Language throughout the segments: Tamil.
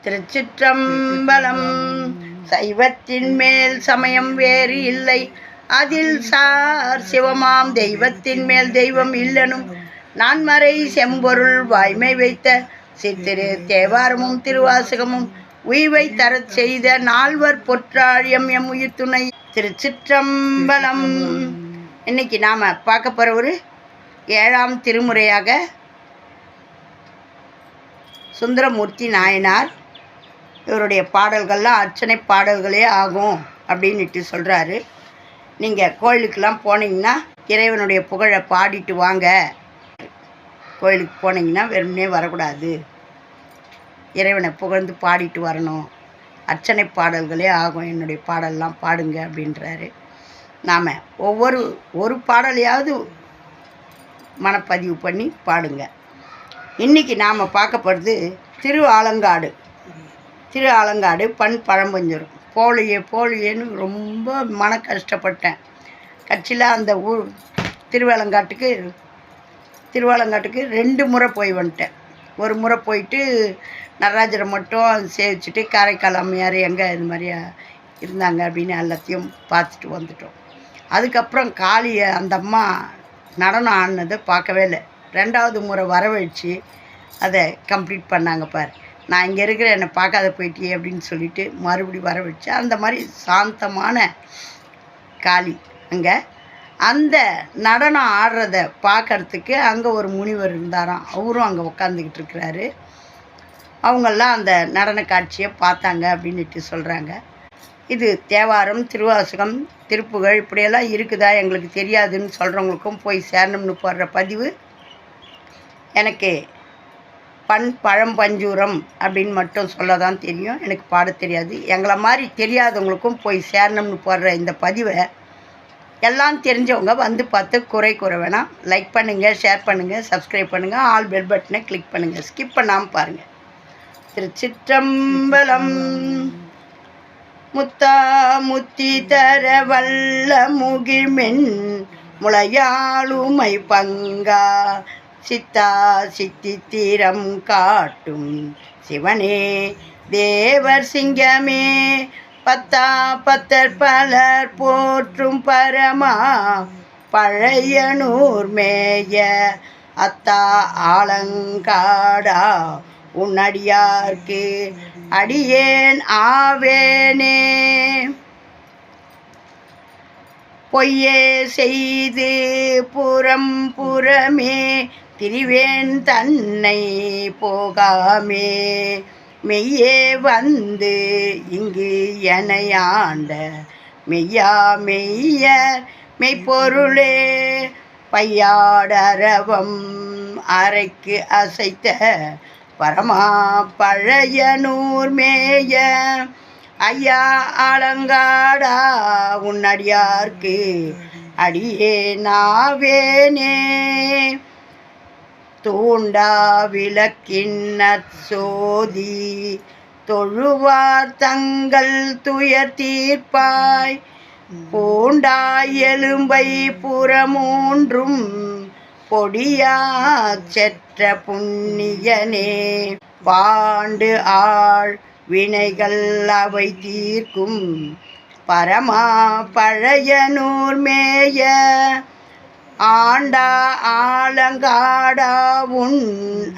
திருச்சிற்றம்பலம். சைவத்தின் மேல் சமயம் வேறு இல்லை, அதில் சார் சிவமாம் தெய்வத்தின் மேல் தெய்வம் இல்லனும் நான்மறை செம்பொருள் வாய்மை வைத்த சித்திரு தேவாரமும் திருவாசகமும் உய்வை தரச் செய்த நால்வர் பொற்றாழியம் எம் உயிர் துணை. திருச்சிற்றம்பலம். இன்னைக்கு நாம் பார்க்க போகிற ஒரு 7ஆம் திருமுறையாக சுந்தரமூர்த்தி நாயனார் இவருடைய பாடல்கள்லாம் அர்ச்சனை பாடல்களே ஆகும் அப்படின்ட்டு சொல்கிறாரு. நீங்கள் கோயிலுக்கெல்லாம் போனீங்கன்னா இறைவனுடைய புகழை பாடிட்டு வாங்க. கோயிலுக்கு போனீங்கன்னா வெறுமனே வரக்கூடாது, இறைவனை புகழ்ந்து பாடிட்டு வரணும். அர்ச்சனை பாடல்களே ஆகும், என்னுடைய பாடல்லாம் பாடுங்க அப்படின்றாரு. நாம் ஒரு பாடலையாவது மனப்பதிவு பண்ணி பாடுங்க. இன்றைக்கி நாம் பார்க்க போகிறது திரு ஆலங்காடு பண் பழம்பஞ்சூரம். போலியேன்னு ரொம்ப மன கஷ்டப்பட்டேன். கட்சியில் அந்த திருவாலங்காட்டுக்கு 2 முறை போய் வந்துட்டேன். ஒரு முறை போயிட்டு நடராஜரை மட்டும் சேவிச்சுட்டு காரைக்கால் அம்மையார் எங்கே இது மாதிரியா இருந்தாங்க அப்படின்னு எல்லாத்தையும் பார்த்துட்டு வந்துட்டோம். அதுக்கப்புறம் காளியை அந்த அம்மா நடனம் ஆடினதை பார்க்கவே இல்லை. 2வது முறை வரவழைச்சி அதை கம்ப்ளீட் பண்ணாங்க. பார், நான் இங்கே இருக்கிற என்னை பார்க்காத போயிட்டியே அப்படின்னு சொல்லிட்டு மறுபடி வரவழைச்சு, அந்த மாதிரி சாந்தமான காளி அங்கே அந்த நடனம் ஆடுறத பார்க்கறதுக்கு அங்கே ஒரு முனிவர் இருந்தாராம். அவரும் அங்கே உட்காந்துக்கிட்டு இருக்கிறாரு. அவங்கெல்லாம் அந்த நடன காட்சியை பார்த்தாங்க அப்படின்ட்டு சொல்கிறாங்க. இது தேவாரம், திருவாசகம், திருப்புகழ் இப்படியெல்லாம் இருக்குதா எங்களுக்கு தெரியாதுன்னு சொல்கிறவங்களுக்கும் போய் சேரணும்னு போடுற பதிவு. எனக்கு பழம்பஞ்சூரம் அப்படின்னு மட்டும் சொல்ல தான் தெரியும், எனக்கு பாட தெரியாது. எங்களை மாதிரி தெரியாதவங்களுக்கும் போய் சேரணும்னு போடுற இந்த பதிவை எல்லாம் தெரிஞ்சவங்க வந்து பார்த்து குறை வேணாம். லைக் பண்ணுங்கள், ஷேர் பண்ணுங்கள், சப்ஸ்கிரைப் பண்ணுங்கள், ஆல் பெல் பட்டனை கிளிக் பண்ணுங்கள், ஸ்கிப் பண்ணாமல் பாருங்கள். திருச்சிற்றம்பலம். முத்தா முத்தி தர வல்ல முகிழ்மென் முளையாளுமை பங்கா சித்தா சித்தி தீரம் காட்டும் சிவனே தேவர் சிங்கமே பத்தர் பலர் போற்றும் பரமா பழையனூர் மேய அத்தா ஆலங்காடா உன்னடியார்க்கு அடியேன் ஆவேனே. பொய்யே செய்து புறமே திரிவேன் தன்னை போகாமே, மெய்யே வந்து இங்கு எனையாண்ட மெய்யா மெய்ப்பொருளே பையாடரவம் அரைக்கு அசைத்த பரமா பழையனூர் மேய ஐயா ஆலங்காடா உன்னடியார்க்கு அடியே நாவேனே. தூண்டா விளக்கின்னர் சோதி தொழுவார் தங்கள் துயர் தீர்ப்பாய், பூண்டாய் எலும்பை புறமூன்றும் பொடியா செற்ற புண்ணியனே. பாண்டு ஆள் வினைகள் அவை தீர்க்கும் பரமா பழையனூர் மேய ஆண்டா ஆலங்காடா உன்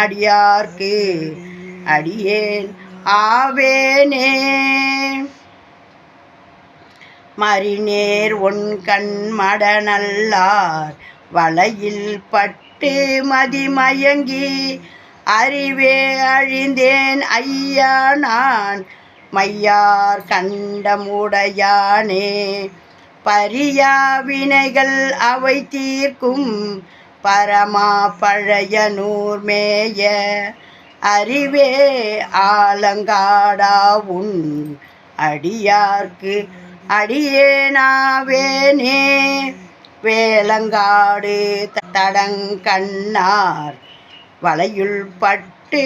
அடியார்க்கு அடியேன் ஆவேனே. மறிநேர் ஒன் கண் மடநல்லார் வலையில் பட்டு மதிமயங்கி அறிவே அழிந்தேன் ஐயா நான் மையார் கண்டமுடையானே. பரியா வினைகள் அவை தீர்க்கும் பரமா பழையனூர் மேய அறிவே ஆலங்காடா உன் அடியார்க்கு அடியேனாவேனே. வேலங்காடு தடங்கண்ணார் வலையுள் பட்டு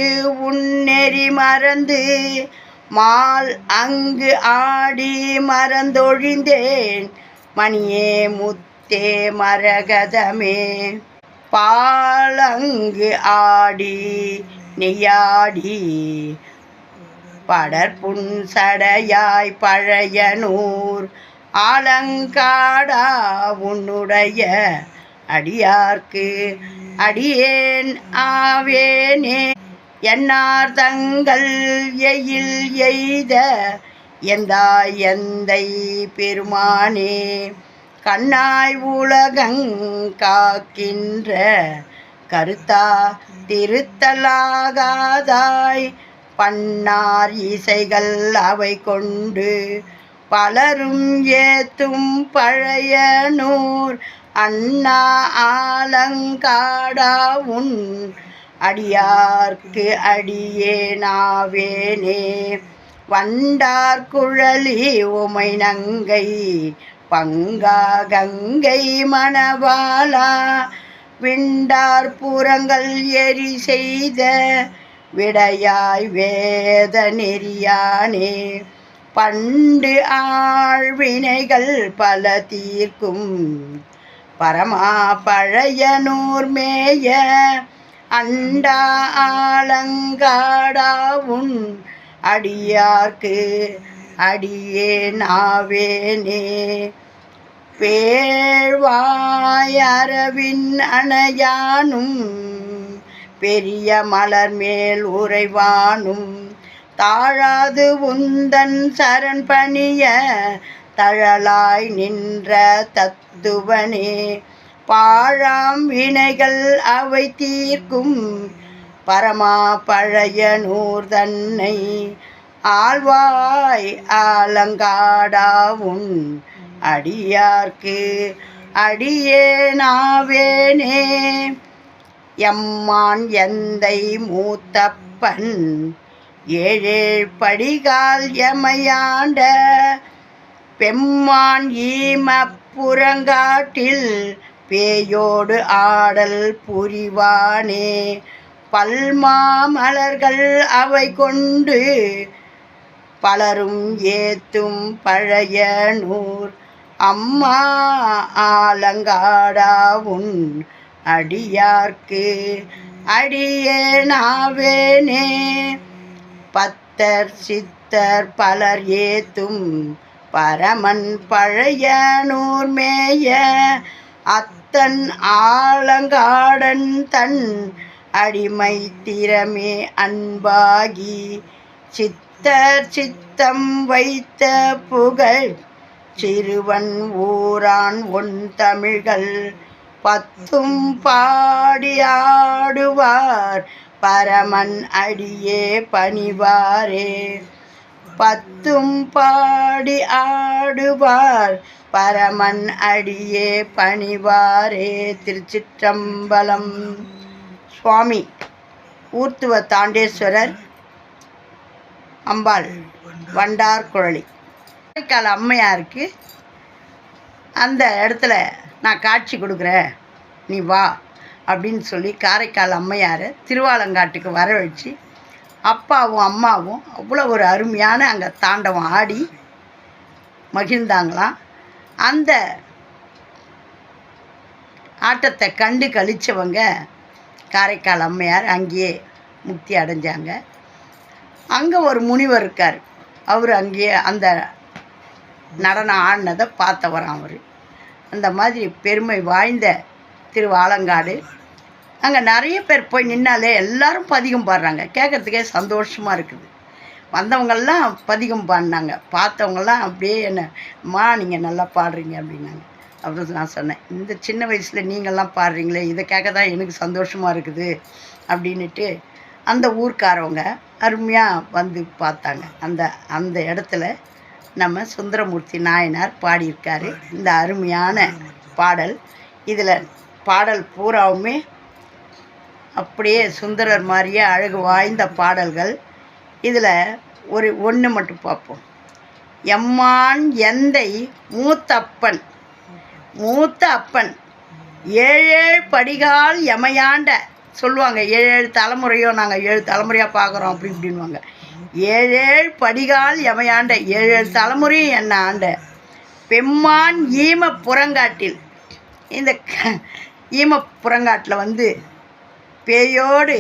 உன்னெறி மறந்து மால் அங்கு ஆடி மறந்தொழிந்தேன் மணியே முத்தே மரகதமே. பாலங்கு ஆடி நெய்யாடி படற்புன் சடையாய் பழையனூர் ஆலங்காடா உன்னுடைய அடியார்க்கு அடியேன் ஆவேனே. என்னார் தங்கள் எயில் எய்த எந்தாய் எந்தை பெருமானே கண்ணாய் உலகங் காக்கின்ற கருத்தா திருத்தலாகாதாய் பண்ணார் இசைகள் அவை கொண்டு பலரும் ஏத்தும் பழையனூர் அண்ணா ஆலங்காடா உன் அடியார்க்கு அடியேனாவேனே. வண்டார் குழலி உமை நங்கை பங்கா கங்கை மணவாளா விண்டார் புறங்கள் எரி செய்த விடையாய் வேத நெறியானே பண்டு ஆழ்வினைகள் பல தீர்க்கும் பரமா பழையனூர் மேய அண்டா ஆலங்காடா உன் அடியார்க்கு அடியேனாவேனே. பேழ்வாய் அரவின் அணையானும் பெரிய மலர் மேல் உறைவானும் தாழாது உந்தன் சரண் பணிய தழலாய் நின்ற தத்துவனே பாழாம் வினைகள் அவை தீர்க்கும் பரமா பழையனூர் தன்னை ஆழ்வாய் ஆலங்காடா உன் அடியார்க்கு அடியேனாவேனே. எம்மான் எந்தை மூத்தப்பன் ஏழேழ் படிகால் எமையாண்ட பெம்மான் ஈம புறங்காட்டில் பேயோடு ஆடல் புரிவானே பல்மாமலர்கள் அவை கொண்டு பலரும் ஏத்தும் பழையனூர் அம்மா ஆலங்காடா உன் அடியார்க்கு அடியேனாவேனே. பத்தர் சித்தர் பலர் ஏத்தும் பரமன் பழையனூர் மேய அத்தன் ஆலங்காடன் தன் அடிமை திறமே அன்பாகி சித்தர் சித்தம் வைத்த புகழ் சிறுவன் ஊரான் ஒன் தமிழ்கள் பத்தும் பாடி ஆடுவார் பரமன் அடியே பணிவாரே பத்தும் பாடி ஆடுவார் பரமன் அடியே பணிவாரே. திருச்சிற்றம்பலம். சுவாமி ஊர்த்துவ தாண்டேஸ்வரர் அம்பாள் வண்டார் குழலி காரைக்கால் அம்மையாருக்கு அந்த இடத்துல நான் காட்சி கொடுக்குறேன் நீ வா அப்படின்னு சொல்லி காரைக்கால் அம்மையாரை திருவாலங்காட்டுக்கு வரவழைச்சி அப்பாவும் அம்மாவும் அவ்வளோ ஒரு அருமையான அங்கே தாண்டவம் ஆடி மகிழ்ந்தாங்களாம். அந்த ஆட்டத்தை கண்டு கழித்தவங்க காரைக்கால் அம்மையார் அங்கேயே முக்தி அடைஞ்சாங்க. அங்கே ஒரு முனிவர் இருக்கார். அவர் அங்கேயே அந்த நடனம் ஆடினதை பார்த்தவராம். அவர் அந்த மாதிரி பெருமை வாய்ந்த திருவாலங்காடு. அங்கே நிறைய பேர் போய் நின்னாலே எல்லாரும் பதிகம் பாடுறாங்க. கேட்குறதுக்கே சந்தோஷமாக இருக்குது. வந்தவங்கெல்லாம் பதிகம் பாடினாங்க. பார்த்தவங்கெல்லாம் அப்படியே என்னம்மா நீங்கள் நல்லா பாடுறீங்க அப்படின்னாங்க. அப்புறம் நான் சொன்னேன், இந்த சின்ன வயசில் நீங்கள்லாம் பாடுறீங்களே, இதை கேட்க தான் எனக்கு சந்தோஷமாக இருக்குது அப்படின்ட்டு அந்த ஊர்க்காரவங்க அருமையாக வந்து பார்த்தாங்க. அந்த இடத்துல நம்ம சுந்தரமூர்த்தி நாயனார் பாடியிருக்காரு இந்த அருமையான பாடல். இதில் பாடல் பூராவுமே அப்படியே சுந்தரர் மாதிரியே அழகு வாய்ந்த பாடல்கள். இதில் ஒன்று மட்டும் பார்ப்போம். எம்மான் எந்தை மூத்த அப்பன் ஏழேழு படிகால் எமையாண்ட சொல்லுவாங்க. 7 தலைமுறையோ நாங்கள் 7 தலைமுறையாக பார்க்குறோம் அப்படி இப்படின்வாங்க. 7 படிகால் எமையாண்ட 7 தலைமுறையும் என்ன ஆண்ட பெம்மான் ஈம புறங்காட்டில். இந்த ஈம புறங்காட்டில் வந்து பேயோடு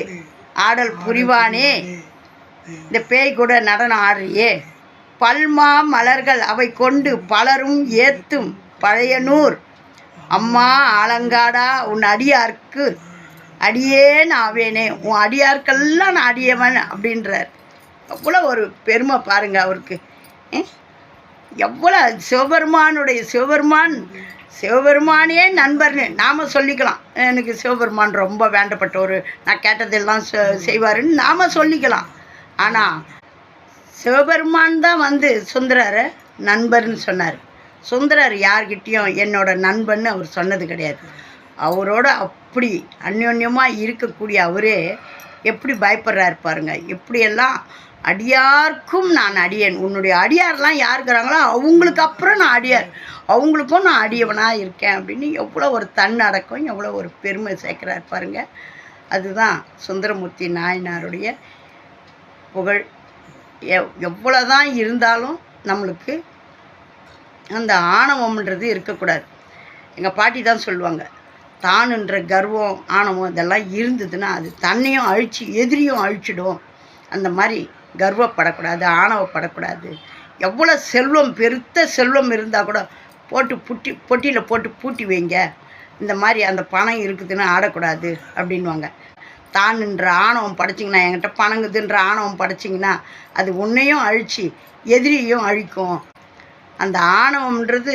ஆடல் புரிவானே இந்த பேய் கூட நடனம் ஆடுறியே. பல்மா மலர்கள் அவை கொண்டு பலரும் ஏத்தும் பழையனூர் அம்மா ஆலங்காடா உன் அடியார்க்கு அடியேன் ஆவேனே, உன் அடியார்க்கெல்லாம் நான் அடியவன் அப்படின்றார். எவ்வளோ ஒரு பெருமை பாருங்க அவருக்கு. எவ்வளோ சிவபெருமானே நண்பர்னு நாம் சொல்லிக்கலாம். எனக்கு சிவபெருமான் ரொம்ப வேண்டப்பட்டவர், நான் கேட்டதெல்லாம் செய்வாருன்னு நாம் சொல்லிக்கலாம். ஆனால் சிவபெருமான் தான் சுந்தரரை நண்பர்னு சொன்னார். சுந்தரர் யார்கிட்டையும் என்னோட நண்பன்னு அவர் சொன்னது கிடையாது. அவரோட அப்படி அந்யோன்யமாக இருக்கக்கூடிய அவரே எப்படி பயப்படுறாரு பாருங்க. எப்படியெல்லாம் அடியார்க்கும் நான் அடியேன், உன்னுடைய அடியார்லாம் யாருக்கிறாங்களோ அவங்களுக்கு அப்புறம் நான் அடியார், அவங்களுக்கும் நான் அடியவனாக இருக்கேன் அப்படின்னு எவ்வளோ ஒரு தன்னடக்கம், எவ்வளோ ஒரு பெருமை சேர்க்குறாரு பாருங்க. அதுதான் சுந்தரமூர்த்தி நாயனாருடைய புகழ். எவ்வளோதான் இருந்தாலும் நம்மளுக்கு அந்த ஆணவம்ன்றது இருக்கக்கூடாது. எங்கள் பாட்டி தான் சொல்லுவாங்க, தானுன்ற கர்வம் ஆணவம் இதெல்லாம் இருந்ததுன்னா அது தன்னையும் அழிச்சு எதிரியும் அழிச்சிடும். அந்த மாதிரி கர்வப்படக்கூடாது, ஆணவப்படக்கூடாது. எவ்வளோ செல்வம் பெருத்த செல்வம் இருந்தால் கூட பொட்டியில் போட்டு பூட்டி வைங்க. இந்த மாதிரி அந்த பணம் இருக்குதுன்னு ஆடக்கூடாது அப்படின்வாங்க. தானுன்ற ஆணவம் படைச்சிங்கன்னா, என்கிட்ட பணங்குதுன்ற ஆணவம் படைச்சிங்கன்னா அது உன்னையும் அழிச்சு எதிரியையும் அழிக்கும். அந்த ஆணவம்ன்றது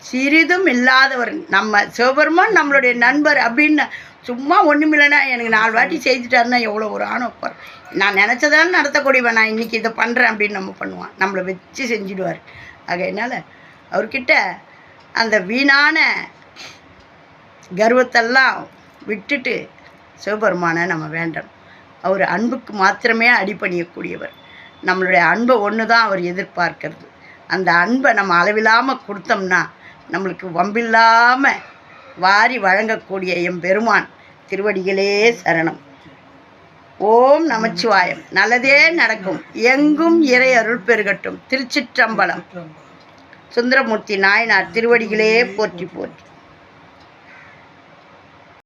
சிறிதும் இல்லாதவர். நம்ம சிவபெருமான் நம்மளுடைய நண்பர் அப்படின்னு சும்மா ஒன்றுமில்லைன்னா எனக்கு 4 வாட்டி செய்துட்டாருன்னா எவ்வளோ ஒரு ஆணவப்பார். நான் நினச்சதாலும் நடத்தக்கூடியவன், நான் இன்றைக்கி இதை பண்ணுறேன் அப்படின்னு நம்ம பண்ணுவான், நம்மளை வச்சு செஞ்சுடுவார். ஆகையினால அவர்கிட்ட அந்த வீணான கர்வத்தெல்லாம் விட்டுட்டு சிவபெருமானை நம்ம வேண்டணும். அவர் அன்புக்கு மாத்திரமே அடிபணியக்கூடியவர். நம்மளுடைய அன்பை ஒன்று தான் அவர் எதிர்பார்க்கிறது. அந்த அன்பை நம்ம அளவில்லாமல் கொடுத்தோம்னா நம்மளுக்கு வம்பில்லாமல் வாரி வழங்கக்கூடிய எம்பெருமான் திருவடிகளே சரணம். ஓம் நமச்சிவாயம். நல்லதே நடக்கும், எங்கும் இறை அருள் பெருகட்டும். திருச்சிற்றம்பலம். சுந்தரமூர்த்தி நாயனார் திருவடிகளே போற்றி போற்றி.